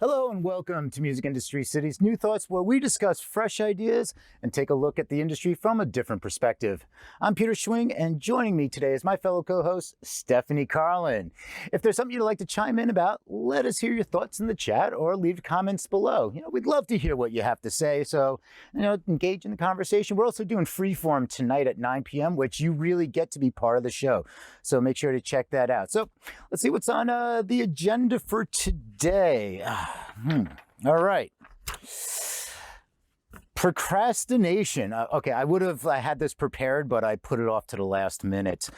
Hello and welcome to Music Industry City's New Thoughts, where we discuss fresh ideas and take a look at the industry from a different perspective. I'm Peter Schwing, and joining me today is my fellow co-host, Stephanie Carlin. If there's something you'd like to chime in about, let us hear your thoughts in the chat or leave comments below. We'd love to hear what you have to say, so engage in the conversation. We're also doing Freeform tonight at 9 p.m., which you really get to be part of the show. So make sure to check that out. So let's see what's on the agenda for today. All right. Procrastination. Okay, I had this prepared, but I put it off to the last minute.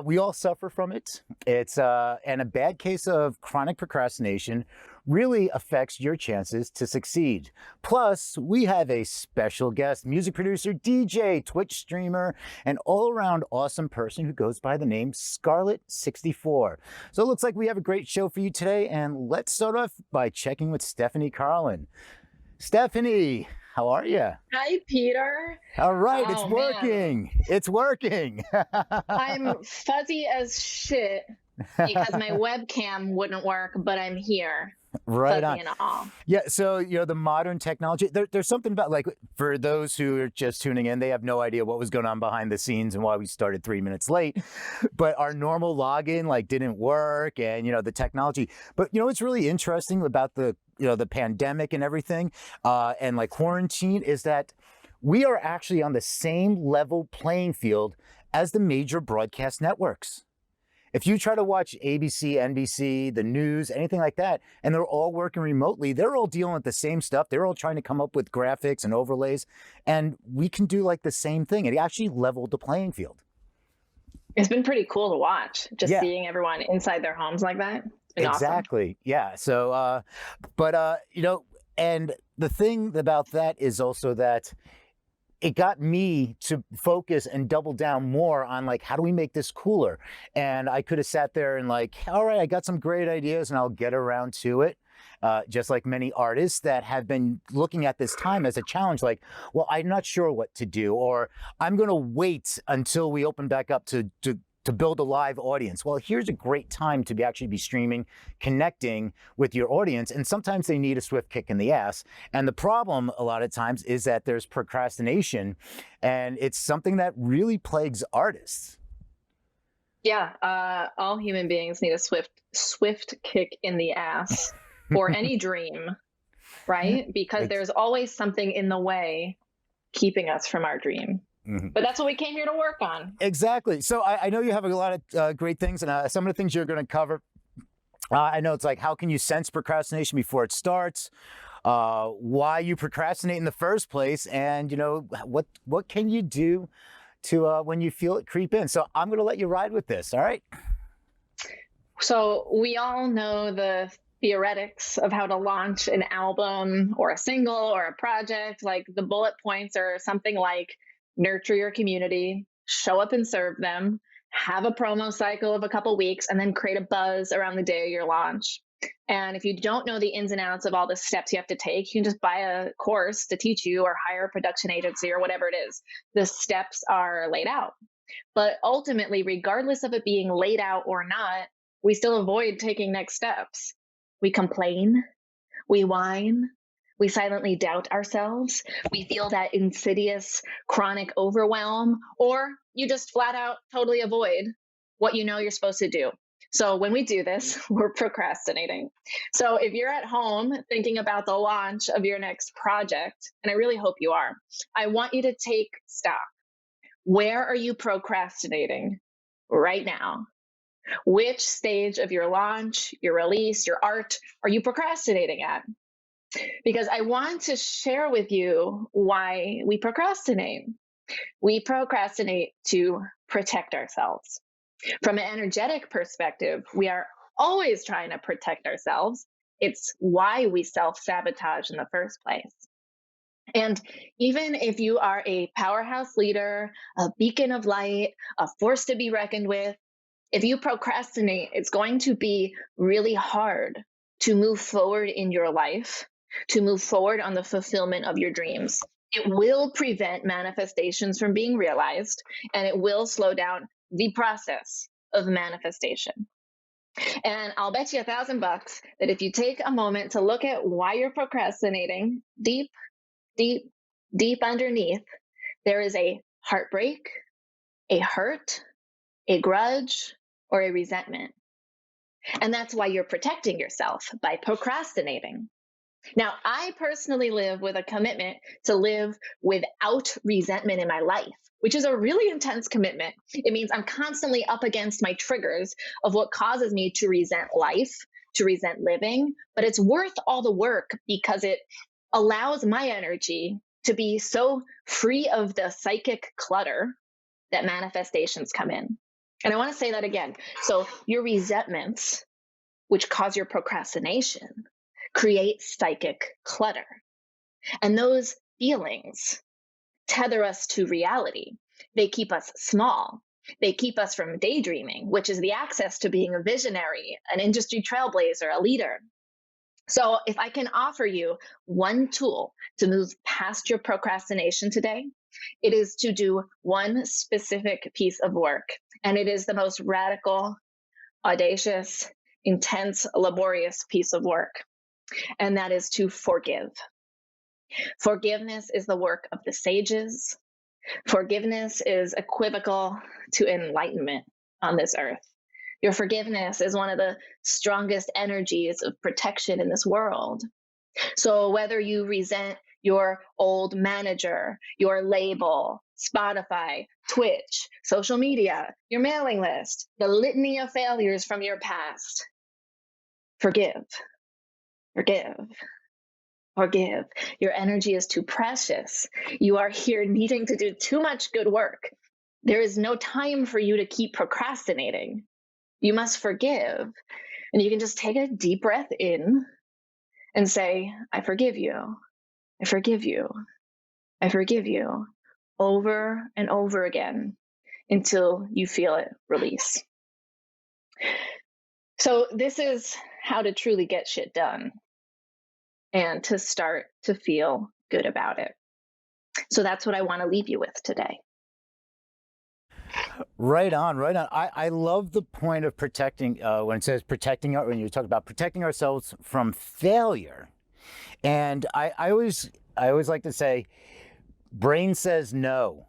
We all suffer from it. And a bad case of chronic procrastination really affects your chances to succeed. Plus, we have a special guest, music producer, DJ, Twitch streamer, and all-around awesome person who goes by the name Scarlet64. So it looks like we have a great show for you today, and let's start off by checking with Stephanie Carlin. Stephanie, how are you? Hi, Peter. All right, it's Oh, working. man. It's working. I'm fuzzy as shit because my webcam wouldn't work, but I'm here. Right Fuzzy on. and all. Yeah, so the modern technology, there's something about, like, for those who are just tuning in, they have no idea what was going on behind the scenes and why we started 3 minutes late. But our normal login didn't work, and the technology. But what's really interesting about the pandemic and everything, and quarantine, is that we are actually on the same level playing field as the major broadcast networks. If you try to watch ABC, NBC, the news, anything like that, and they're all working remotely, they're all dealing with the same stuff. They're all trying to come up with graphics and overlays, and we can do the same thing. It actually leveled the playing field. It's been pretty cool to watch, just seeing everyone inside their homes like that. It's been Exactly. awesome. Yeah. So, and the thing about that is also that it got me to focus and double down more on how do we make this cooler? And I could have sat there and all right, I got some great ideas and I'll get around to it. Just like many artists that have been looking at this time as a challenge, well, I'm not sure what to do, or I'm going to wait until we open back up to build a live audience. Well, here's a great time to actually be streaming, connecting with your audience. And sometimes they need a swift kick in the ass. And the problem a lot of times is that there's procrastination, and it's something that really plagues artists. Yeah, all human beings need a swift kick in the ass for any dream, right? Because there's always something in the way keeping us from our dream. Mm-hmm. But that's what we came here to work on. Exactly. So I know you have a lot of great things, and some of the things you're going to cover. I know it's how can you sense procrastination before it starts, why you procrastinate in the first place, and what can you do to when you feel it creep in. So I'm going to let you ride with this. All right. So we all know the theoretics of how to launch an album or a single or a project. The bullet points are something like: nurture your community, show up and serve them, have a promo cycle of a couple weeks, and then create a buzz around the day of your launch. And if you don't know the ins and outs of all the steps you have to take, you can just buy a course to teach you or hire a production agency or whatever it is. The steps are laid out. But ultimately, regardless of it being laid out or not, we still avoid taking next steps. We complain, we whine, we silently doubt ourselves. We feel that insidious, chronic overwhelm, or you just flat out totally avoid what you know you're supposed to do. So when we do this, we're procrastinating. So if you're at home thinking about the launch of your next project, and I really hope you are, I want you to take stock. Where are you procrastinating right now? Which stage of your launch, your release, your art are you procrastinating at? Because I want to share with you why we procrastinate. We procrastinate to protect ourselves. From an energetic perspective, we are always trying to protect ourselves. It's why we self-sabotage in the first place. And even if you are a powerhouse leader, a beacon of light, a force to be reckoned with, if you procrastinate, it's going to be really hard to move forward in your life, to move forward on the fulfillment of your dreams. It will prevent manifestations from being realized, and it will slow down the process of manifestation. And I'll bet you $1,000 that if you take a moment to look at why you're procrastinating, deep, deep, deep underneath, there is a heartbreak, a hurt, a grudge, or a resentment. And that's why you're protecting yourself by procrastinating. Now, I personally live with a commitment to live without resentment in my life, which is a really intense commitment. It means I'm constantly up against my triggers of what causes me to resent life, to resent living, but it's worth all the work because it allows my energy to be so free of the psychic clutter that manifestations come in. And I want to say that again. So, your resentments, which cause your procrastination, create psychic clutter. And those feelings tether us to reality. They keep us small. They keep us from daydreaming, which is the access to being a visionary, an industry trailblazer, a leader. So, if I can offer you one tool to move past your procrastination today, it is to do one specific piece of work. And it is the most radical, audacious, intense, laborious piece of work. And that is to forgive. Forgiveness is the work of the sages. Forgiveness is equivocal to enlightenment on this earth. Your forgiveness is one of the strongest energies of protection in this world. So, whether you resent your old manager, your label, Spotify, Twitch, social media, your mailing list, the litany of failures from your past, forgive, forgive, forgive. Your energy is too precious. You are here needing to do too much good work. There is no time for you to keep procrastinating. You must forgive. And you can just take a deep breath in and say, I forgive you. I forgive you. I forgive you, over and over again until you feel it release. So, this is how to truly get shit done and to start to feel good about it. So, that's what I want to leave you with today. Right on, right on. I love the point of protecting, when it says protecting, when you talk about protecting ourselves from failure. And I always like to say, brain says no.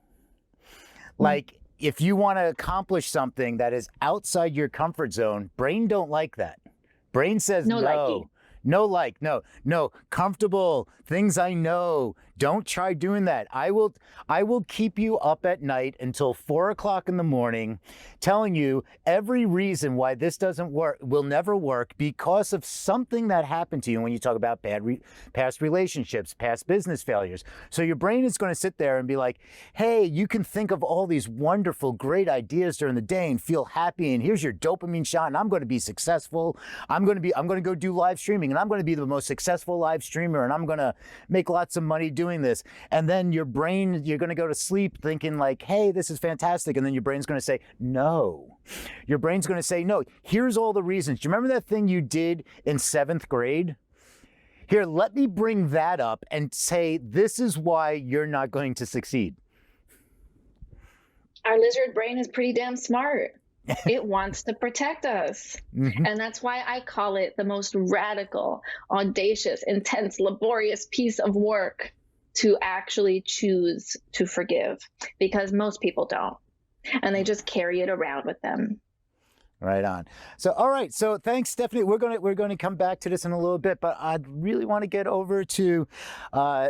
Like, if you want to accomplish something that is outside your comfort zone, brain don't like that. Brain says No likey. no. No, comfortable, things I know. Don't try doing that. I will keep you up at night until 4 o'clock in the morning, telling you every reason why this doesn't work, will never work, because of something that happened to you when you talk about past relationships, past business failures. So your brain is going to sit there and be like, hey, you can think of all these wonderful, great ideas during the day and feel happy, and here's your dopamine shot, and I'm going to be successful. I'm going to go do live streaming, and I'm going to be the most successful live streamer, and I'm going to make lots of money doing this. And then your brain, you're going to go to sleep thinking like, hey, this is fantastic. And then your brain's going to say, no. Your brain's going to say, no, here's all the reasons. Do you remember that thing you did in 7th grade? Here, let me bring that up and say, this is why you're not going to succeed. Our lizard brain is pretty damn smart. It wants to protect us. Mm-hmm. And that's why I call it the most radical, audacious, intense, laborious piece of work to actually choose to forgive, because most people don't. And they just carry it around with them. Right on. So, all right. So thanks, Stephanie. We're going to come back to this in a little bit, but I really want to get over to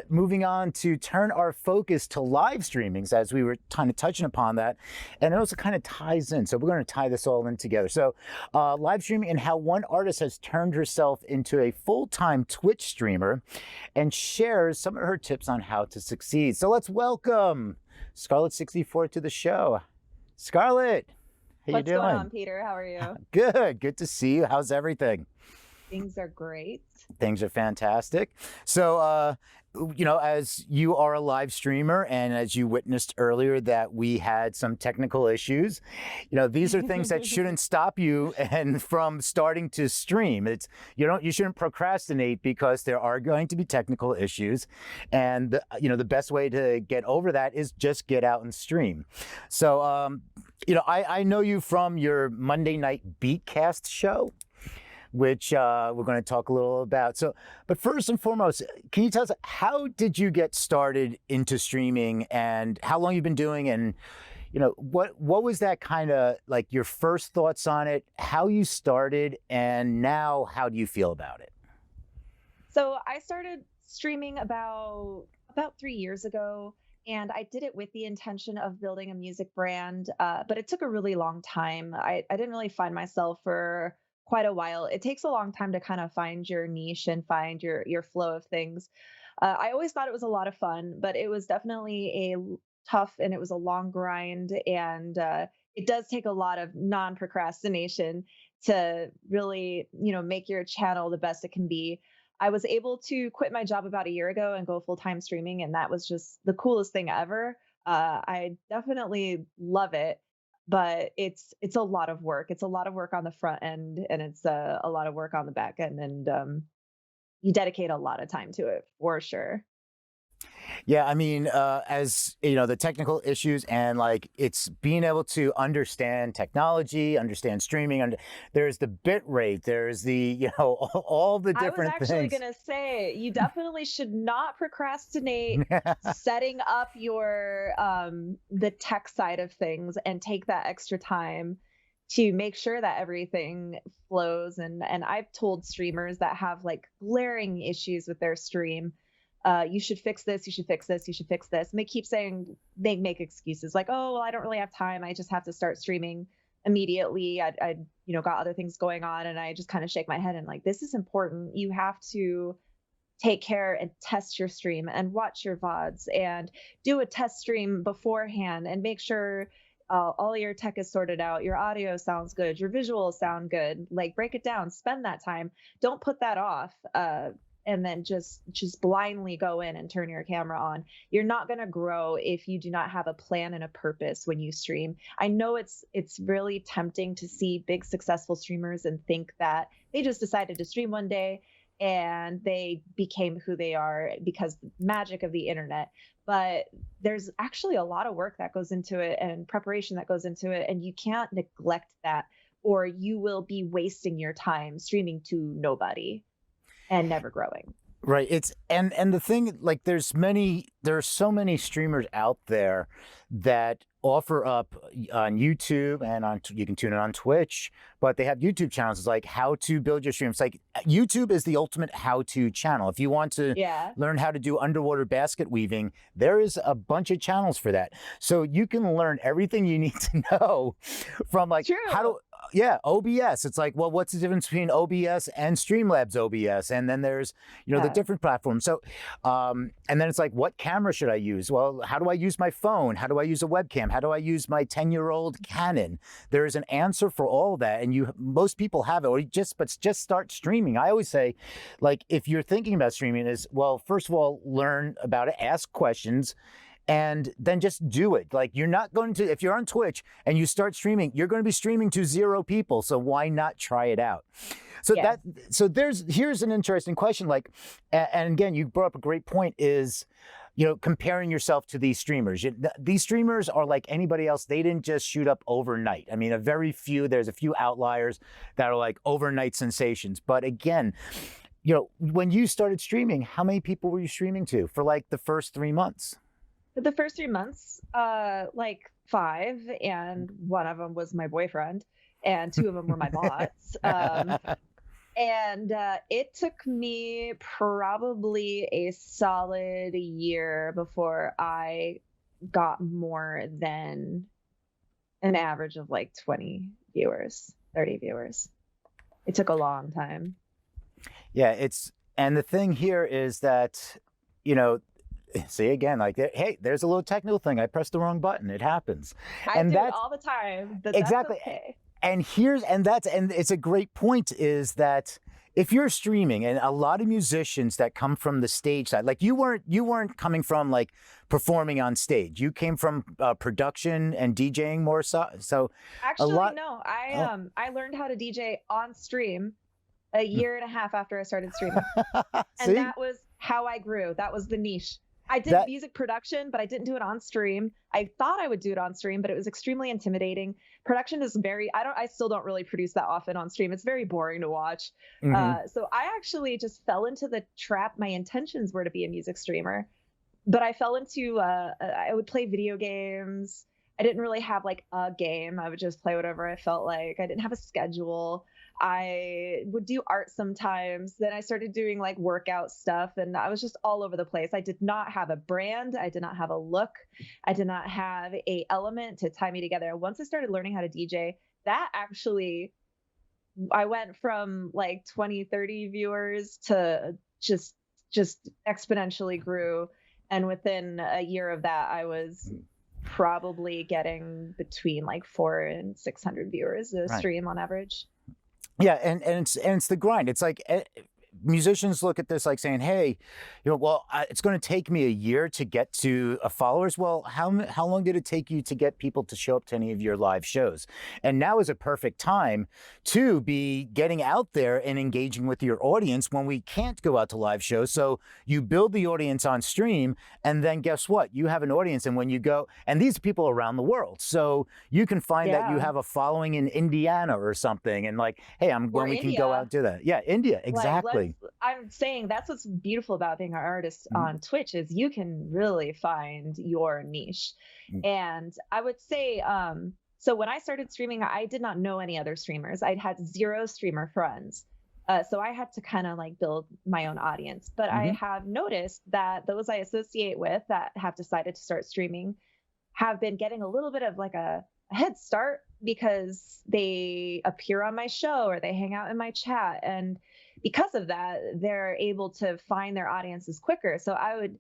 moving on to turn our focus to live streamings, as we were kind of touching upon that. And it also kind of ties in. So we're going to tie this all in together. So live streaming, and how one artist has turned herself into a full-time Twitch streamer and shares some of her tips on how to succeed. So let's welcome Scarlett64 to the show. Scarlett. How What's you doing? going on, Peter? How are you? Good to see you. How's everything? Things are great. Things are fantastic. So, as you are a live streamer, and as you witnessed earlier that we had some technical issues, these are things that shouldn't stop you and from starting to stream. You shouldn't procrastinate, because there are going to be technical issues, and the best way to get over that is just get out and stream. So, I know you from your Monday night Beatcast show, which we're going to talk a little about. So, but first and foremost, can you tell us how did you get started into streaming and how long you've been doing, and what was that kind of like your first thoughts on it, how you started, and now how do you feel about it? So I started streaming about 3 years ago, and I did it with the intention of building a music brand. But it took a really long time. I didn't really find myself for quite a while. It takes a long time to kind of find your niche and find your flow of things. I always thought it was a lot of fun, but it was definitely tough, and it was a long grind, and it does take a lot of non-procrastination to really, make your channel the best it can be. I was able to quit my job about a year ago and go full-time streaming, and that was just the coolest thing ever. I definitely love it, but it's a lot of work. It's a lot of work on the front end, and it's a lot of work on the back end, and you dedicate a lot of time to it for sure. Yeah, I mean, as you know, the technical issues and like it's being able to understand technology, understand streaming, there's the bit rate, there's the, all the I was different actually things. going to say you definitely should not procrastinate setting up your the tech side of things, and take that extra time to make sure that everything flows. And I've told streamers that have like glaring issues with their stream, you should fix this, you should fix this, you should fix this. And they keep saying, they make excuses like, oh, well, I don't really have time. I just have to start streaming immediately. I got other things going on. And I just kind of shake my head and like, this is important. You have to take care and test your stream and watch your VODs and do a test stream beforehand and make sure all your tech is sorted out. Your audio sounds good. Your visuals sound good. Like break it down, spend that time. Don't put that off. And then just blindly go in and turn your camera on. You're not going to grow if you do not have a plan and a purpose when you stream. I know it's really tempting to see big successful streamers and think that they just decided to stream one day and they became who they are because the magic of the internet. But there's actually a lot of work that goes into it and preparation that goes into it, and you can't neglect that, or you will be wasting your time streaming to nobody and never growing. Right. It's and the thing, like there are so many streamers out there that offer up on YouTube and you can tune in on Twitch, but they have YouTube channels. It's like how to build your stream. It's like YouTube is the ultimate how-to channel. If you want to Yeah, learn how to do underwater basket weaving, there is a bunch of channels for that. So you can learn everything you need to know from like how true. to yeah, OBS. It's like, well, what's the difference between OBS and Streamlabs OBS? And then there's, the Yeah, different platforms. So, and then it's like, what camera should I use? Well, how do I use my phone? How do I use a webcam? How do I use my 10-year-old Canon? There is an answer for all that. And most people have it, but just start streaming. I always say, like, if you're thinking about streaming is, well, first of all, learn about it, ask questions, and then just do it. Like you're not going to, if you're on Twitch and you start streaming, you're going to be streaming to 0 people. So why not try it out? So yeah. here's an interesting question. Like, and again, you brought up a great point is, comparing yourself to these streamers. These streamers are like anybody else. They didn't just shoot up overnight. I mean, there's a few outliers that are like overnight sensations. But again, when you started streaming, how many people were you streaming to for like the first 3 months? For the first 3 months, like five, and one of them was my boyfriend, and two of them were my bots. And it took me probably a solid year before I got more than an average of like 20 viewers, 30 viewers. It took a long time. Yeah, and the thing here is that, you know, see again, like, hey, there's a little technical thing. I pressed the wrong button. It happens. I And do it that's all the time, but that's exactly. okay. And it's a great point is that if you're streaming and a lot of musicians that come from the stage side, like you weren't coming from like performing on stage. You came from production and DJing more so a Actually, lot. no, Oh. I learned how to DJ on stream a year and a half after I started streaming. And See? that was how I grew. That was the niche. I did That music production, but I didn't do it on stream. I thought I would do it on stream, but it was extremely intimidating. Production is I still don't really produce that often on stream. It's very boring to watch. mhm. So I actually just fell into the trap. My intentions were to be a music streamer, but I fell into, I would play video games. I didn't really have like a game. I would just play whatever I felt like. I didn't have a schedule. I would do art sometimes. Then I started doing like workout stuff, and I was just all over the place. I did not have a brand. I did not have a look. I did not have a element to tie me together. Once I started learning how to DJ, that actually, I went from like 20, 30 viewers to just exponentially grew. And within a year of that, I was probably getting between like 400 and 600 viewers a Right. stream on average. Yeah, and it's the grind. It's like musicians look at this like saying, "Hey, well, it's going to take me a year to get to followers." Well, how long did it take you to get people to show up to any of your live shows? And now is a perfect time to be getting out there and engaging with your audience when we can't go out to live shows. So you build the audience on stream, and then guess what? You have an audience, and when you go, and these people around the world, so you can find that you Yeah. have a following in Indiana or something, and like, hey, Or when we can go out India. and do that. Yeah, India, Like, exactly. I'm saying that's what's beautiful about being an artist Mhm, on Twitch is you can really find your niche. mhm, And I would say, so when I started streaming, I did not know any other streamers. I'd had zero streamer friends. So I had to kind of like build my own audience. But I mhm. have noticed that those I associate with that have decided to start streaming have been getting a little bit of like a head start because they appear on my show or they hang out in my chat. And because of that, they're able to find their audiences quicker. So I would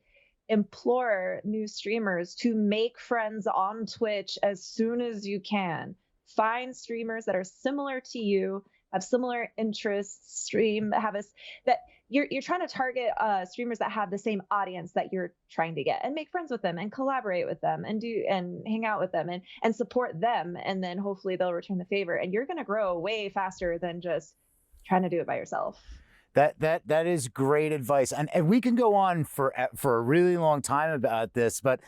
implore new streamers to make friends on Twitch as soon as you can. Find streamers that are similar to you, have similar interests, stream, have us that you're trying to target streamers that have the same audience that you're trying to get, and make friends with them and collaborate with them and do and hang out with them and support them, and then hopefully they'll return the favor, and you're going to grow way faster than just trying to do it by yourself. That is great advice, and we can go on for a really long time about this, but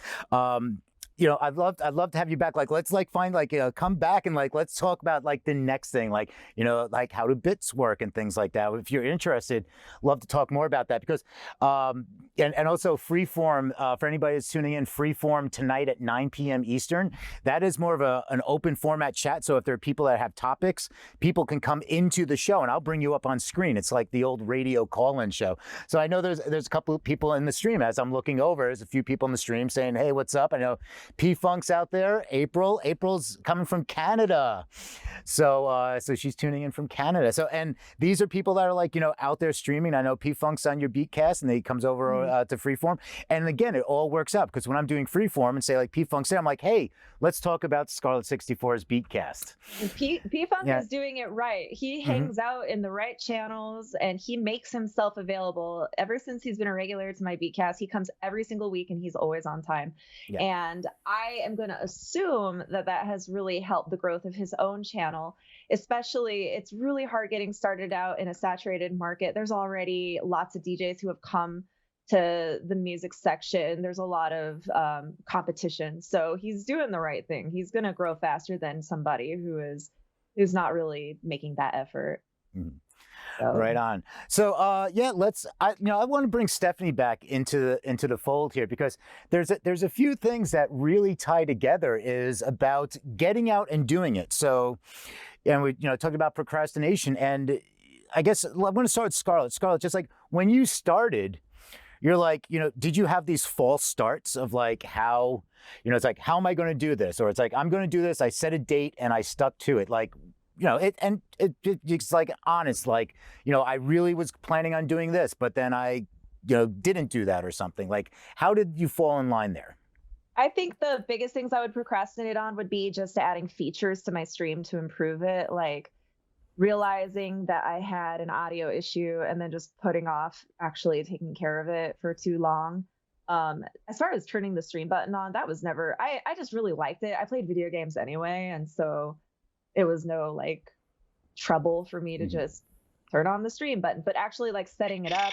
I'd love to have you back. Like, let's like find like come back and like let's talk about like the next thing, like like how do bits work and things like that. If you're interested, love to talk more about that because and also Freeform for anybody that's tuning in, Freeform tonight at 9 p.m. Eastern. That is more of an open format chat. So if there are people that have topics, people can come into the show and I'll bring you up on screen. It's like the old radio call-in show. So I know there's a couple of people in the stream as I'm looking over. There's a few people in the stream saying, "Hey, what's up?" I know P Funk's out there. April's coming from Canada, so she's tuning in from Canada. So and these are people that are like out there streaming. I know P Funk's on your Beatcast, and he comes over Mhm. to Freeform. And again, it all works out because when I'm doing Freeform and say like P Funk's there, I'm like, hey, let's talk about Scarlet 64's Beatcast. And P Funk Yeah. is doing it right. He Hmm. hangs out in the right channels and he makes himself available. Ever since he's been a regular to my Beatcast, he comes every single week and he's always on time. Yeah. And I am going to assume that that has really helped the growth of his own channel. Especially, it's really hard getting started out in a saturated market. There's already lots of DJs who have come to the music section. There's a lot of competition, so he's doing the right thing. He's going to grow faster than somebody who's not really making that effort. Mhm. So Right on. So yeah, I want to bring Stephanie back into the fold here because there's a few things that really tie together is about getting out and doing it. So and we talked about procrastination, and I guess I'm going to start with Scarlett. Scarlett, just like when you started, you're like, did you have these false starts of like how, it's like, how am I going to do this? Or it's like, I'm going to do this. I set a date and I stuck to it. Like, it's like honest, like, I really was planning on doing this, but then I, didn't do that or something. Like, how did you fall in line there? I think the biggest things I would procrastinate on would be just adding features to my stream to improve it, like realizing that I had an audio issue and then just putting off actually taking care of it for too long. As far as turning the stream button on, that was never, I just really liked it. I played video games anyway. And so it was no like trouble for me to Mhm. just turn on the stream button, but actually like setting it up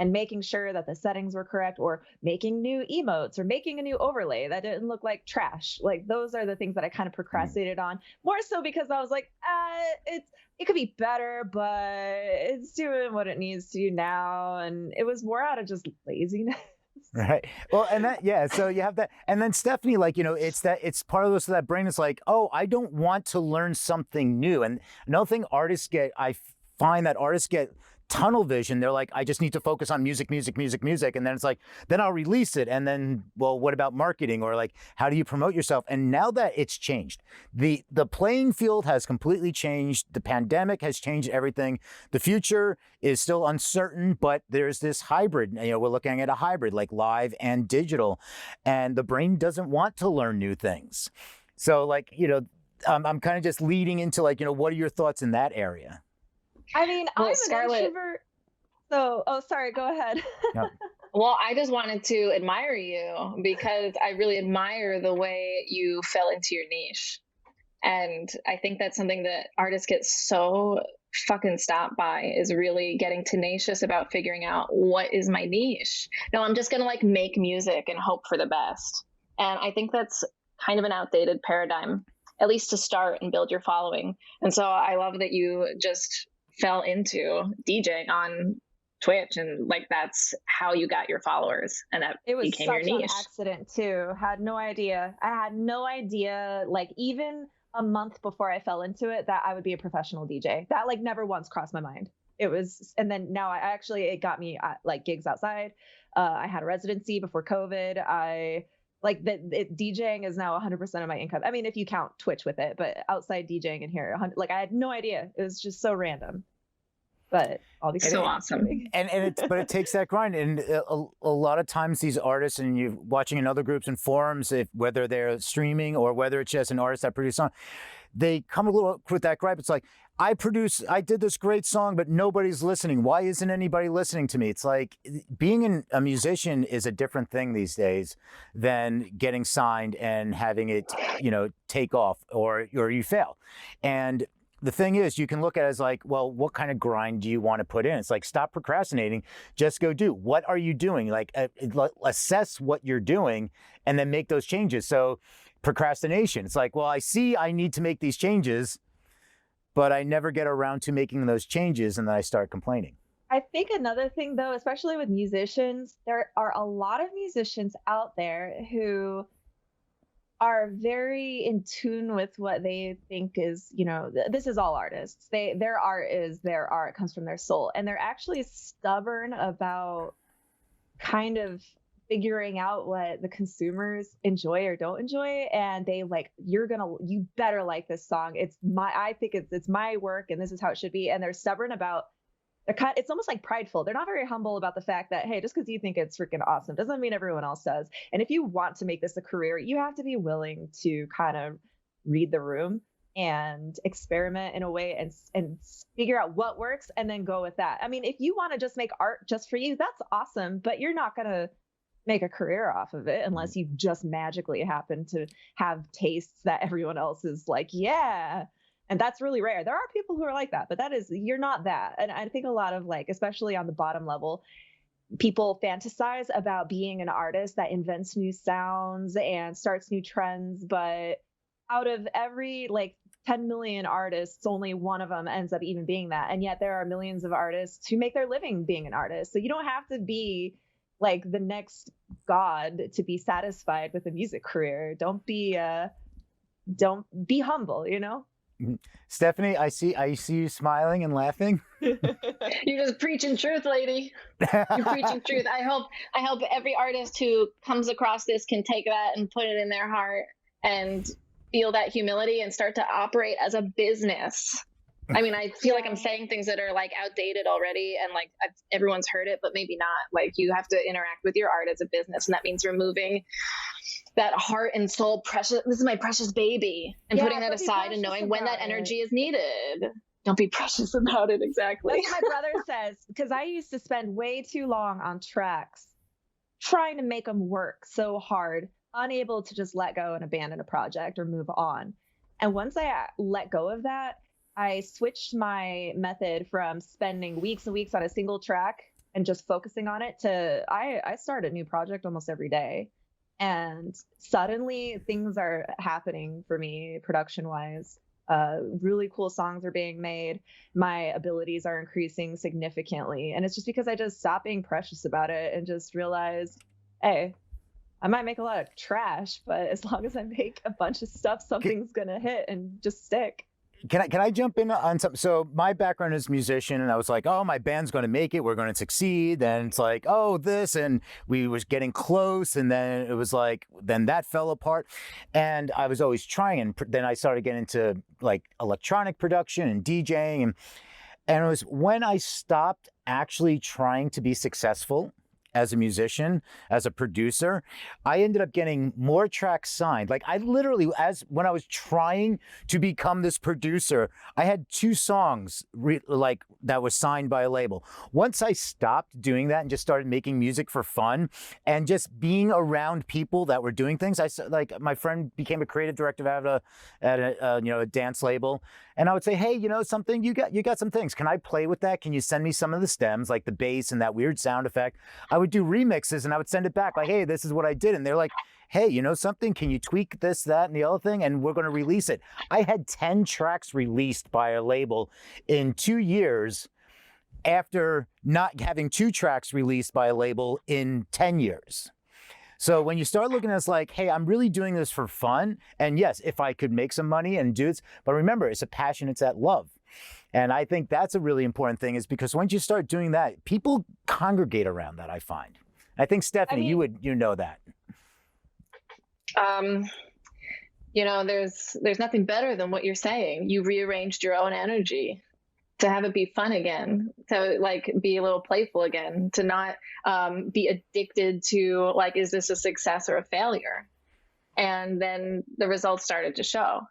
and making sure that the settings were correct, or making new emotes, or making a new overlay that didn't look like trash. Like those are the things that I kind of Mm. procrastinated on, more so because I was like, it could be better, but it's doing what it needs to now. And it was more out of just laziness. Right. Well, and that, yeah. So you have that. And then Stephanie, like, it's part of that brain is like, oh, I don't want to learn something new. And another thing I find that artists get tunnel vision. They're like, I just need to focus on music, music, music, music. And then it's like, then I'll release it. And then, well, what about marketing? Or like, how do you promote yourself? And now that it's changed, the playing field has completely changed. The pandemic has changed everything. The future is still uncertain, but there's this hybrid. We're looking at a hybrid, like live and digital, and the brain doesn't want to learn new things. So, like, I'm kind of just leading into like, what are your thoughts in that area? I mean, Well, I'm an Scarlett, introvert. So, oh, sorry, go ahead. Yeah. well, I just wanted to admire you because I really admire the way you fell into your niche. And I think that's something that artists get so fucking stopped by, is really getting tenacious about figuring out what is my niche. No, I'm just going to like make music and hope for the best. And I think that's kind of an outdated paradigm, at least to start and build your following. And so I love that you just fell into DJing on Twitch, and like that's how you got your followers, and that It was became such your an niche. accident too. Had no idea. I had no idea, like even a month before I fell into it, that I would be a professional DJ. That like never once crossed my mind. It was, and then now it got me like gigs outside. I had a residency before COVID. I like that DJing is now 100% of my income. I mean, if you count Twitch with it, but outside DJing in here, like I had no idea. It was just so random. But all these So awesome. But it takes that grind, and a lot of times these artists, and you're watching in other groups and forums, whether they're streaming or whether it's just an artist that produces a song, they come a little with that gripe. It's like, I did this great song, but nobody's listening. Why isn't anybody listening to me? It's like being a musician is a different thing these days than getting signed and having it, take off, or you fail. And the thing is, you can look at it as like, well, what kind of grind do you want to put in? It's like, stop procrastinating, just go do. What are you doing? Like, assess what you're doing and then make those changes. So procrastination, it's like, well, I see I need to make these changes, but I never get around to making those changes, and then I start complaining. I think another thing though, especially with musicians, there are a lot of musicians out there who are very in tune with what they think is, this is all artists. Their art is their art, comes from their soul. And they're actually stubborn about kind of figuring out what the consumers enjoy or don't enjoy. And they like, you better like this song. I think it's my work and this is how it should be. And they're stubborn about, it's almost like prideful. They're not very humble about the fact that, hey, just because you think it's freaking awesome doesn't mean everyone else does. And if you want to make this a career, you have to be willing to kind of read the room and experiment in a way and figure out what works and then go with that. I mean, if you want to just make art just for you, that's awesome, but you're not going to make a career off of it unless you just magically happen to have tastes that everyone else is like, yeah. And that's really rare. There are people who are like that, but you're not that. And I think a lot of like, especially on the bottom level, people fantasize about being an artist that invents new sounds and starts new trends. But out of every like 10 million artists, only one of them ends up even being that. And yet there are millions of artists who make their living being an artist. So you don't have to be like the next god to be satisfied with a music career. Don't be humble, Stephanie, I see you smiling and laughing. You're just preaching truth, lady. You're preaching truth. I hope every artist who comes across this can take that and put it in their heart and feel that humility and start to operate as a business. I mean, I feel like I'm saying things that are like outdated already, and like everyone's heard it, but maybe not. Like, you have to interact with your art as a business, and that means removing that heart and soul precious. This is my precious baby, and putting that aside and knowing when that energy is needed. Don't be precious about it. Exactly. That's what my brother says, because I used to spend way too long on tracks trying to make them work so hard, unable to just let go and abandon a project or move on. And once I let go of that, I switched my method from spending weeks and weeks on a single track and just focusing on it to I start a new project almost every day. And suddenly things are happening for me production wise. Really cool songs are being made. My abilities are increasing significantly. And it's just because I just stopped being precious about it and just realized, hey, I might make a lot of trash, but as long as I make a bunch of stuff, something's gonna hit and just stick. Can I jump in on something? So my background is musician, and I was like, oh, my band's going to make it. We're going to succeed. And it's like, oh, this, and we was getting close, and then it was like, then that fell apart, and I was always trying. And then I started getting into like electronic production and DJing, and it was when I stopped actually trying to be successful as a musician, as a producer, I ended up getting more tracks signed. Like I literally, as when I was trying to become this producer, I had 2 songs like that was signed by a label. Once I stopped doing that and just started making music for fun and just being around people that were doing things, like my friend became a creative director at a dance label, and I would say, hey, something, you got some things. Can I play with that? Can you send me some of the stems, like the bass and that weird sound effect? I would do remixes and I would send it back like, hey, this is what I did. And they're like, hey, something? Can you tweak this, that, and the other thing? And we're going to release it. I had 10 tracks released by a label in 2 years after not having 2 tracks released by a label in 10 years. So when you start looking at it, it's like, hey, I'm really doing this for fun. And yes, if I could make some money and do it, but remember, it's a passion, it's that love. And I think that's a really important thing, is because once you start doing that, people congregate around that, I find. I think, Stephanie, you know that. There's nothing better than what you're saying. You rearranged your own energy to have it be fun again, to like be a little playful again, to not be addicted to like, is this a success or a failure? And then the results started to show.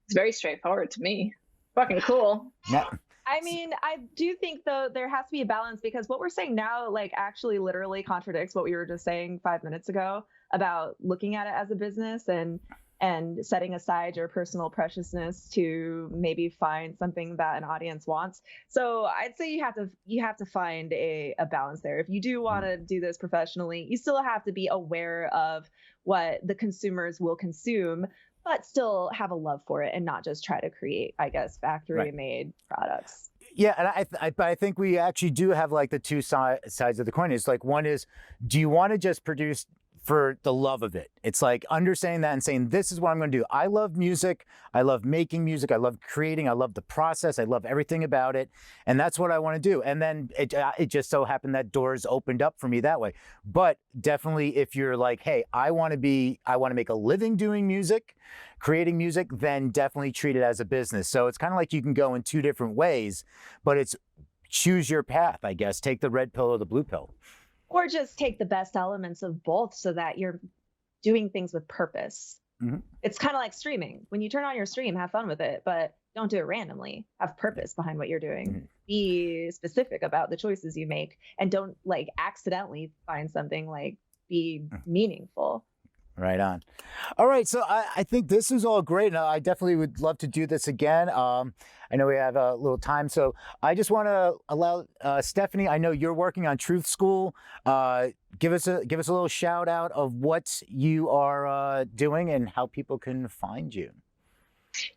It's very straightforward to me. Fucking cool. Yeah. I mean, I do think though there has to be a balance, because what we're saying now like actually literally contradicts what we were just saying 5 minutes ago about looking at it as a business and setting aside your personal preciousness to maybe find something that an audience wants. So I'd say you have to find a balance there. If you do want to do this professionally, you still have to be aware of what the consumers will consume, but still have a love for it and not just try to create, I guess, factory made products. Yeah, and I think we actually do have like the two sides of the coin. It's like, one is, do you want to just produce for the love of it? It's like understanding that and saying, this is what I'm going to do. I love music. I love making music. I love creating. I love the process. I love everything about it. And that's what I want to do. And then it just so happened that doors opened up for me that way. But definitely if you're like, hey, I want to make a living doing music, creating music, then definitely treat it as a business. So it's kind of like you can go in 2 different ways, but it's choose your path, I guess. Take the red pill or the blue pill. Or just take the best elements of both so that you're doing things with purpose. Mm-hmm. It's kind of like streaming. When you turn on your stream, have fun with it, but don't do it randomly. Have purpose behind what you're doing. Mm-hmm. Be specific about the choices you make, and don't like accidentally find something, like be meaningful. Right on. All right. So I think this is all great. And I definitely would love to do this again. I know we have a little time. So I just want to allow Stephanie, I know you're working on Truth School. Give us a little shout out of what you are doing and how people can find you.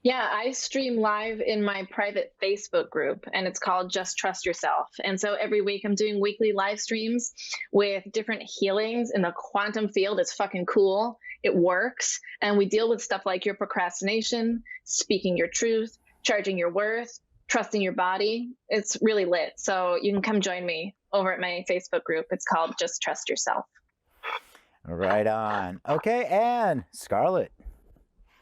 Yeah, I stream live in my private Facebook group, and it's called Just Trust Yourself. And so every week I'm doing weekly live streams with different healings in the quantum field. It's fucking cool. It works. And we deal with stuff like your procrastination, speaking your truth, charging your worth, trusting your body. It's really lit. So you can come join me over at my Facebook group. It's called Just Trust Yourself. Right on. Okay, and Scarlett.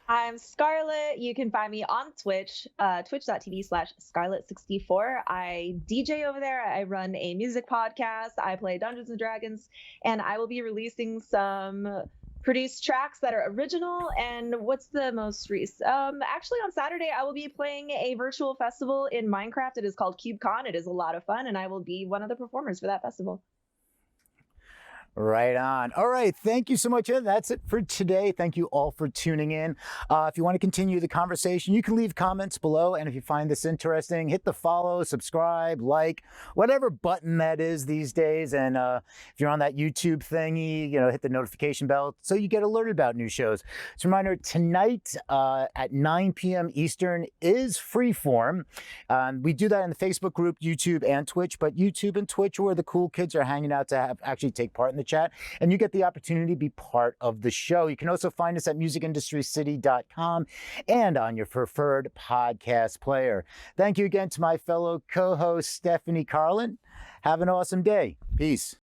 I'm Scarlett. You can find me on Twitch, twitch.tv/Scarlett64. I DJ over there. I run a music podcast. I play Dungeons and Dragons, and I will be releasing some produced tracks that are original. And what's the most recent? Actually, on Saturday, I will be playing a virtual festival in Minecraft. It is called CubeCon. It is a lot of fun, and I will be one of the performers for that festival. Right on. All right. Thank you so much. And that's it for today. Thank you all for tuning in. If you want to continue the conversation, you can leave comments below. And if you find this interesting, hit the follow, subscribe, like, whatever button that is these days. And if you're on that YouTube thingy, hit the notification bell so you get alerted about new shows. Just a reminder, tonight at 9 p.m. Eastern is Freeform. We do that in the Facebook group, YouTube, and Twitch. But YouTube and Twitch are where the cool kids are hanging out to actually take part in the chat, and you get the opportunity to be part of the show. You can also find us at musicindustrycity.com and on your preferred podcast player. Thank you again to my fellow co-host Stephanie Carlin. Have an awesome day. Peace.